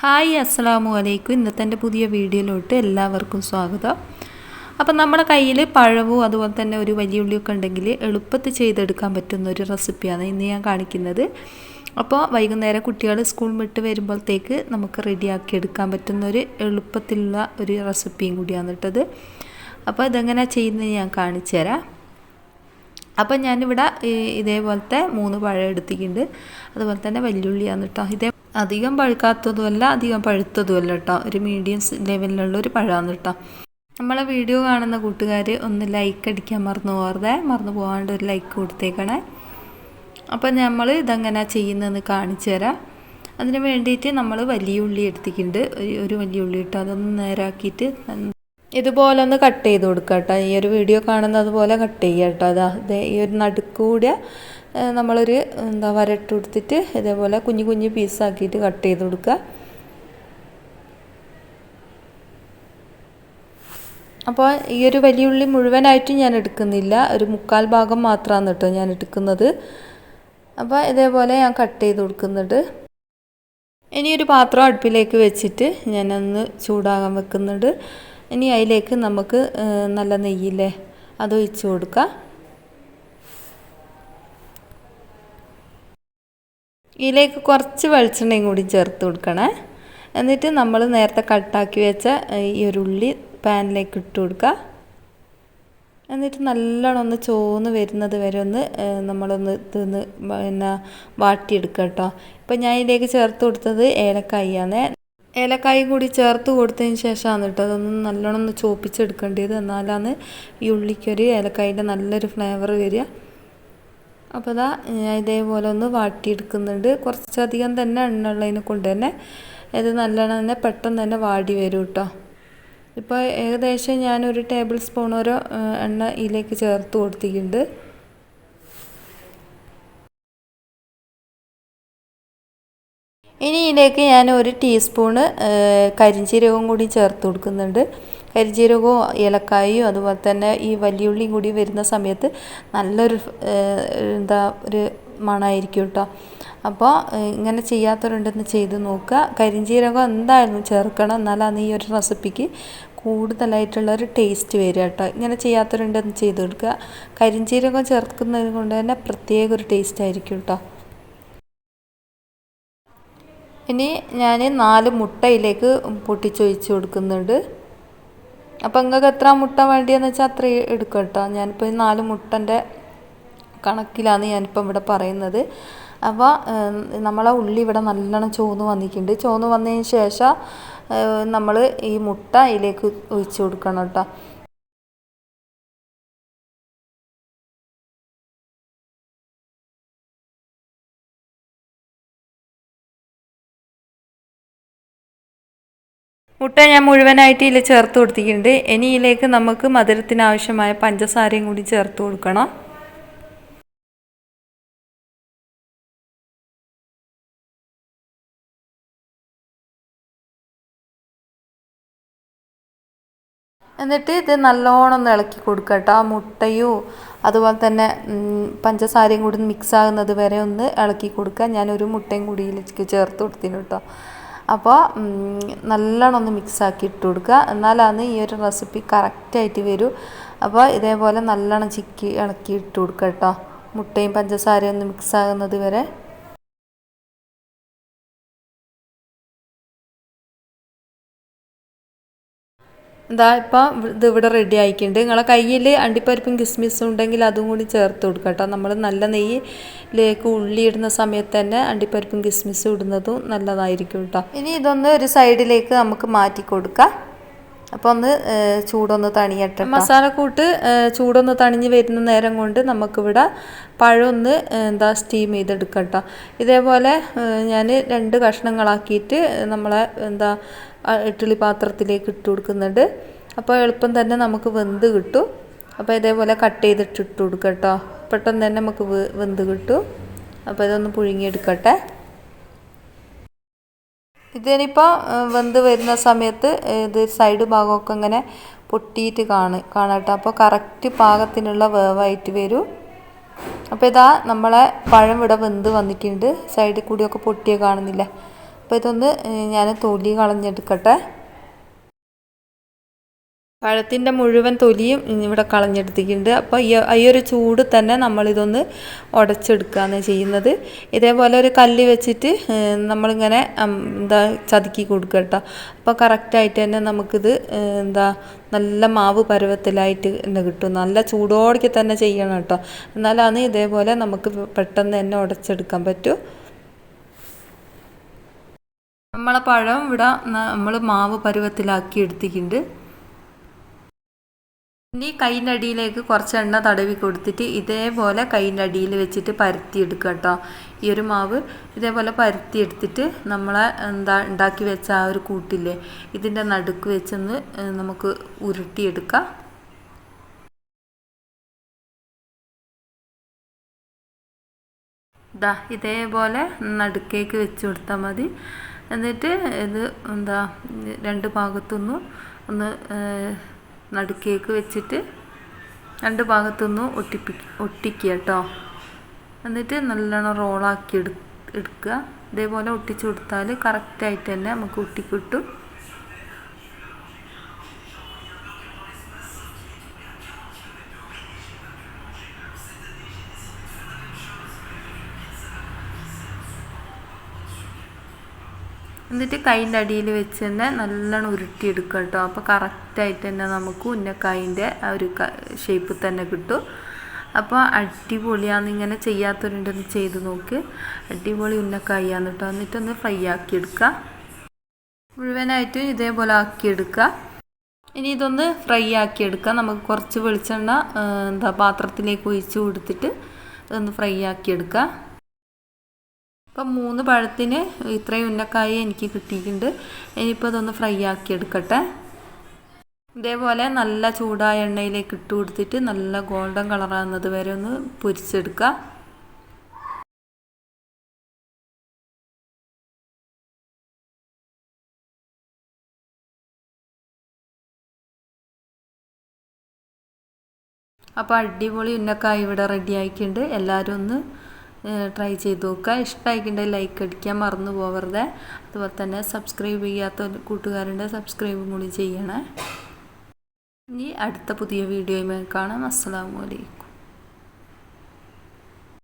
Hi അസ്സലാമു അലൈക്കും. ഇന്നത്തെ എൻ്റെ പുതിയ വീഡിയോയിലോട്ട് എല്ലാവർക്കും സ്വാഗതം. അപ്പം നമ്മുടെ കയ്യിൽ പഴവും അതുപോലെ തന്നെ ഒരു വലിയ ഉള്ളിയൊക്കെ ഉണ്ടെങ്കിൽ എളുപ്പത്തിൽ ചെയ്തെടുക്കാൻ പറ്റുന്ന ഒരു റെസിപ്പിയാണ് ഇന്ന് ഞാൻ കാണിക്കുന്നത്. അപ്പോൾ വൈകുന്നേരം കുട്ടികൾ സ്കൂൾ വിട്ട് വരുമ്പോഴത്തേക്ക് നമുക്ക് റെഡിയാക്കി എടുക്കാൻ പറ്റുന്ന ഒരു എളുപ്പത്തിലുള്ള ഒരു റെസിപ്പിയും കൂടിയാണ് ഇട്ടത്. അപ്പോൾ ഇതെങ്ങനെ ചെയ്യുന്നത് ഞാൻ കാണിച്ചു തരാം. അപ്പം ഞാനിവിടെ ഇതേപോലത്തെ 3 പഴം എടുത്തിട്ടുണ്ട്. അതുപോലെ തന്നെ വെല്ലുള്ളിയാണ് കേട്ടോ. അധികം പഴുക്കാത്തതുമല്ല അധികം പഴുത്തതുമല്ല കേട്ടോ, ഒരു മീഡിയം ലെവലിലുള്ള ഒരു പഴമാണ് കേട്ടോ. നമ്മളെ വീഡിയോ കാണുന്ന കൂട്ടുകാർ ഒന്ന് ലൈക്ക് അടിക്കാൻ മറന്നു പോകാണ്ട് ഒരു ലൈക്ക് കൊടുത്തേക്കണേ. അപ്പം നമ്മൾ ഇതെങ്ങനെ ചെയ്യുന്നതെന്ന് കാണിച്ചു തരാം. അതിന് വേണ്ടിയിട്ട് നമ്മൾ വലിയ ഉള്ളി എടുത്തിട്ടുണ്ട്, ഒരു വലിയ ഉള്ളി ഇട്ട് അതൊന്ന് നേരാക്കിയിട്ട് ഇതുപോലെ ഒന്ന് കട്ട് ചെയ്ത് കൊടുക്കുക കേട്ടോ. ഈ ഒരു വീഡിയോ കാണുന്നത് പോലെ കട്ട് ചെയ്യുക കേട്ടോ. അതാ ഈ ഒരു നടുക്കൂടെ നമ്മളൊരു വരട്ട് കൊടുത്തിട്ട് ഇതേപോലെ കുഞ്ഞു കുഞ്ഞു പീസാക്കിയിട്ട് കട്ട് ചെയ്ത് കൊടുക്കുക. അപ്പോൾ ഈ ഒരു വലിയ ഉള്ളി മുഴുവനായിട്ടും ഞാൻ എടുക്കുന്നില്ല, ഒരു 1/4 ഭാഗം മാത്രമാണ് കേട്ടോ ഞാൻ എടുക്കുന്നത്. അപ്പോൾ ഇതേപോലെ ഞാൻ കട്ട് ചെയ്ത് കൊടുക്കുന്നുണ്ട്. ഇനി ഒരു പാത്രം അടുപ്പിലേക്ക് വെച്ചിട്ട് ഞാനൊന്ന് ചൂടാകാൻ വെക്കുന്നുണ്ട്. ഇനി അതിലേക്ക് നമുക്ക് നല്ല നെയ്യില്ലേ അത് ഒഴിച്ച് കൊടുക്കുക. ഇതിലേക്ക് കുറച്ച് വെളിച്ചെണ്ണയും കൂടി ചേർത്ത് കൊടുക്കണേ. എന്നിട്ട് നമ്മൾ നേരത്തെ കട്ടാക്കി വെച്ച ഈ ഒരു ഉള്ളി പാനിലേക്ക് ഇട്ട് കൊടുക്കുക. എന്നിട്ട് നല്ലോണം ഒന്ന് ചോന്ന് വരുന്നത് വരെ ഒന്ന് നമ്മളൊന്ന് വാട്ടിയെടുക്കുക കേട്ടോ. ഇപ്പം ഞാൻ ഇതിലേക്ക് ചേർത്ത് കൊടുത്തത് ഏലക്കായാണ്. ഏലക്കായ കൂടി ചേർത്ത് കൊടുത്തതിന് ശേഷമാണ് കേട്ടോ അതൊന്ന് നല്ലോണം ഒന്ന് ചോപ്പിച്ചെടുക്കേണ്ടത്. എന്നാലാണ് ഈ ഉള്ളിക്കൊരു ഏലക്കായൻ്റെ നല്ലൊരു ഫ്ലേവർ വരിക. അപ്പോൾ ഇതാ ഇതേപോലെ ഒന്ന് വാട്ടിയെടുക്കുന്നുണ്ട്. കുറച്ചധികം തന്നെ എണ്ണ ഉള്ളതിനെ കൊണ്ട് തന്നെ ഇത് നല്ലോണം തന്നെ പെട്ടെന്ന് തന്നെ വാടി വരും കേട്ടോ. ഇപ്പോൾ ഏകദേശം ഞാനൊരു ടേബിൾ സ്പൂണോരോ എണ്ണ ഇതിലേക്ക് ചേർത്ത് കൊടുത്തിട്ടുണ്ട്. ഇനി ഇതിലേക്ക് ഞാൻ 1 ടീസ്പൂണ് കരിഞ്ജീരകവും കൂടി ചേർത്ത് കൊടുക്കുന്നുണ്ട്. കരിഞ്ജീരകവും ഏലക്കായും അതുപോലെ തന്നെ ഈ വലിയുള്ളിയും കൂടി വരുന്ന സമയത്ത് നല്ലൊരു ഒരു മണമായിരിക്കും കേട്ടോ. അപ്പോൾ ഇങ്ങനെ ചെയ്യാത്തവരുണ്ടെന്ന് ചെയ്ത് നോക്കുക. കരിഞ്ജീരകം എന്തായാലും ചേർക്കണം, എന്നാലാണ് ഈ ഒരു റെസിപ്പിക്ക് കൂടുതലായിട്ടുള്ളൊരു ടേസ്റ്റ് വരിക കേട്ടോ. ഇങ്ങനെ ചെയ്യാത്തവരുണ്ടെന്ന് ചെയ്ത് കൊടുക്കുക. കരിഞ്ജീരകം ചേർക്കുന്നത് കൊണ്ട് തന്നെ പ്രത്യേക ഒരു ടേസ്റ്റ് ആയിരിക്കും കേട്ടോ. ഇനി ഞാൻ 4 മുട്ട ഇതിലേക്ക് പൊട്ടിച്ചൊഴിച്ച് കൊടുക്കുന്നുണ്ട്. അപ്പോൾ നിങ്ങൾക്ക് എത്ര മുട്ട വേണ്ടിയെന്ന് വെച്ചാൽ അത്ര എടുക്കുക കേട്ടോ. ഞാനിപ്പോൾ 4 മുട്ടൻ്റെ കണക്കിലാണ് ഞാനിപ്പം ഇവിടെ പറയുന്നത്. അപ്പോൾ നമ്മളെ ഉള്ളി ഇവിടെ നല്ലോണം ചോന്ന് വന്നിട്ടുണ്ട്. ചോന്ന് വന്നതിന് ശേഷം നമ്മൾ ഈ മുട്ട ഇതിലേക്ക് ഒഴിച്ച് കൊടുക്കണം കേട്ടോ. മുട്ട ഞാൻ മുഴുവനായിട്ട് ഇതിൽ ചേർത്ത് കൊടുത്തിട്ടുണ്ട്. ഇനി ഇതിലേക്ക് നമുക്ക് മധുരത്തിന് ആവശ്യമായ പഞ്ചസാരയും കൂടി ചേർത്ത് കൊടുക്കണം. എന്നിട്ട് ഇത് നല്ലോണം ഒന്ന് ഇളക്കി കൊടുക്കുക കേട്ടോ. ആ മുട്ടയും അതുപോലെ തന്നെ പഞ്ചസാരയും കൂടി മിക്സ് ആകുന്നത് വരെ ഒന്ന് ഇളക്കി കൊടുക്കുക. ഞാനൊരു മുട്ടയും കൂടി ഇതിലേക്ക് ചേർത്ത് കൊടുത്തിന് കേട്ടോ. അപ്പോൾ നല്ലോണം ഒന്ന് മിക്സാക്കി ഇട്ട് കൊടുക്കുക, എന്നാലാണ് ഈ ഒരു റെസിപ്പി കറക്റ്റായിട്ട് വരും. അപ്പോൾ ഇതേപോലെ നല്ലോണം ഇളക്കി ഇട്ട് കൊടുക്കുക കേട്ടോ. മുട്ടയും പഞ്ചസാരയും ഒന്ന് മിക്സ് ആകുന്നത് വരെ. ഇതാ ഇപ്പം ഇതിവിടെ റെഡി ആയിട്ടുണ്ട്. നിങ്ങളെ കയ്യിൽ അണ്ടിപ്പരിപ്പും കിസ്മിസും ഉണ്ടെങ്കിൽ അതും കൂടി ചേർത്ത് കൊടുക്കുക കേട്ടോ. നമ്മൾ നല്ല നെയ്യിലേക്ക് ഉള്ളി ഇടുന്ന സമയത്ത് തന്നെ അണ്ടിപ്പരിപ്പും കിസ്മിസും ഇടുന്നതും നല്ലതായിരിക്കും കേട്ടോ. ഇനി ഇതൊന്ന് ഒരു സൈഡിലേക്ക് നമുക്ക് മാറ്റി കൊടുക്കാം. അപ്പോൾ ഒന്ന് ചൂടൊന്ന് തണിയട്ടെ. മസാലക്കൂട്ട് ചൂടൊന്ന് തണിഞ്ഞ് വരുന്ന നേരം കൊണ്ട് നമുക്കിവിടെ പഴം ഒന്ന് സ്റ്റീം ചെയ്തെടുക്കാം കേട്ടോ. ഇതേപോലെ ഞാൻ 2 കഷ്ണങ്ങളാക്കിയിട്ട് നമ്മളെ ഇഡ്ഡലി പാത്രത്തിലേക്ക് ഇട്ട് കൊടുക്കുന്നുണ്ട്. അപ്പോൾ എളുപ്പം തന്നെ നമുക്ക് വെന്ത് കിട്ടും. അപ്പോൾ ഇതേപോലെ കട്ട് ചെയ്തിട്ട് ഇട്ട് കൊടുക്കുക കേട്ടോ. പെട്ടെന്ന് തന്നെ നമുക്ക് വെന്ത് കിട്ടും. അപ്പോൾ ഇതൊന്ന് പുഴുങ്ങിയെടുക്കട്ടെ. ഇതിനിപ്പോൾ വെന്ത് വരുന്ന സമയത്ത് ഇത് സൈഡ് ഭാഗമൊക്കെ ഇങ്ങനെ പൊട്ടിയിട്ട് കാണാട്ടോ. അപ്പോൾ കറക്റ്റ് പാകത്തിനുള്ള വേവായിട്ട് വരും. അപ്പോൾ ഇതാ നമ്മളെ പഴം ഇവിടെ വെന്ത് വന്നിട്ടുണ്ട്. സൈഡിൽ കൂടിയൊക്കെ പൊട്ടിയ കാണുന്നില്ല. അപ്പോൾ ഇതൊന്ന് ഞാൻ തൊലി കളഞ്ഞെടുക്കട്ടെ. പഴത്തിൻ്റെ മുഴുവൻ തൊലിയും ഇവിടെ കളഞ്ഞെടുത്തിട്ടുണ്ട്. അപ്പോൾ ഈ ഒരു ചൂട് തന്നെ നമ്മളിതൊന്ന് ഉടച്ചെടുക്കുകയാണ് ചെയ്യുന്നത്. ഇതേപോലെ ഒരു കല്ല് വെച്ചിട്ട് നമ്മളിങ്ങനെ ചതുക്കി കൊടുക്കുക കേട്ടോ. അപ്പോൾ കറക്റ്റായിട്ട് തന്നെ നമുക്കിത് നല്ല മാവ് പരുവത്തിലായിട്ട് തന്നെ കിട്ടും. നല്ല ചൂടോടെ തന്നെ ചെയ്യണം കേട്ടോ, എന്നാലാണ് ഇതേപോലെ നമുക്ക് പെട്ടെന്ന് തന്നെ ഉടച്ചെടുക്കാൻ പറ്റും. നമ്മളെ പഴം ഇവിടെ നമ്മൾ മാവ് പരുവത്തിലാക്കി എടുത്തിട്ടുണ്ട്. ഇനി കൈൻ്റെ അടിയിലേക്ക് കുറച്ച് എണ്ണ തടവി കൊടുത്തിട്ട് ഇതേപോലെ കൈൻ്റെ അടിയിൽ വെച്ചിട്ട് പരത്തിയെടുക്കുക കേട്ടോ. ഈ ഒരു മാവ് ഇതേപോലെ പരത്തിയെടുത്തിട്ട് നമ്മളെ ഉണ്ടാക്കി വെച്ച ആ ഒരു കൂട്ടില്ലേ, ഇതിൻ്റെ നടുക്ക് വെച്ചൊന്ന് നമുക്ക് ഉരുട്ടിയെടുക്കാം. ഇതേപോലെ നടുക്കേക്ക് വെച്ച് കൊടുത്താൽ മതി. എന്നിട്ട് ഇത് രണ്ട് ഭാഗത്തുനിന്നും ഒന്ന് നടുക്കേക്ക് വെച്ചിട്ട് രണ്ട് ഭാഗത്തുനിന്നും ഒട്ടിക്കുക കേട്ടോ. എന്നിട്ട് നല്ലോണം റോളാക്കി എടുക്കുക. ഇതേപോലെ ഒട്ടിച്ചു കൊടുത്താൽ കറക്റ്റായിട്ട് തന്നെ നമുക്ക് ഒട്ടിക്കിട്ടും. എന്നിട്ട് കൈൻ്റെ അടിയിൽ വെച്ച് തന്നെ നല്ലോണം ഉരുട്ടിയെടുക്കുക കേട്ടോ. അപ്പോൾ കറക്റ്റായിട്ട് തന്നെ നമുക്ക് ഉന്നക്കായിൻ്റെ ആ ഒരു ഷേപ്പിൽ തന്നെ കിട്ടും. അപ്പോൾ അടിപൊളിയാന്ന്. ഇങ്ങനെ ചെയ്യാത്തവരുണ്ടെന്ന് ചെയ്ത് നോക്ക്. അടിപൊളി ഉന്നക്കായാണ് കേട്ടോ. എന്നിട്ടൊന്ന് ഫ്രൈ ആക്കിയെടുക്കുക. മുഴുവനായിട്ടും ഇതേപോലെ ആക്കിയെടുക്കുക. ഇനി ഇതൊന്ന് ഫ്രൈ ആക്കിയെടുക്കുക. നമുക്ക് കുറച്ച് വെളിച്ചെണ്ണ പാത്രത്തിലേക്ക് ഒഴിച്ച് കൊടുത്തിട്ട് ഇതൊന്ന് ഫ്രൈ ആക്കിയെടുക്കുക. അപ്പം 3 പഴത്തിന് ഇത്രയും ഉന്നക്കായി എനിക്ക് കിട്ടിയിട്ടുണ്ട്. ഇനിയിപ്പോൾ ഇതൊന്ന് ഫ്രൈ ആക്കി എടുക്കട്ടെ. ഇതേപോലെ നല്ല ചൂടായ എണ്ണയിലേക്ക് ഇട്ട് കൊടുത്തിട്ട് നല്ല ഗോൾഡൻ കളറാകുന്നത് വരെ ഒന്ന് പൊരിച്ചെടുക്കുക. അപ്പോൾ അടിപൊളി ഉന്നക്കായി ഇവിടെ റെഡി ആയിട്ടുണ്ട്. എല്ലാവരും ഒന്ന് ട്രൈ ചെയ്ത് നോക്കുക. ഇഷ്ടമായിട്ടുണ്ടെങ്കിൽ ലൈക്ക് അടിക്കാൻ മറന്നു പോകരുത്. അതുപോലെ തന്നെ സബ്സ്ക്രൈബ് ചെയ്യാത്ത കൂട്ടുകാരുണ്ട്, സബ്സ്ക്രൈബും കൂടി ചെയ്യണേ. ഇനി അടുത്ത പുതിയ വീഡിയോയുമായി കാണാം. അസ്സലാമു അലൈക്കും.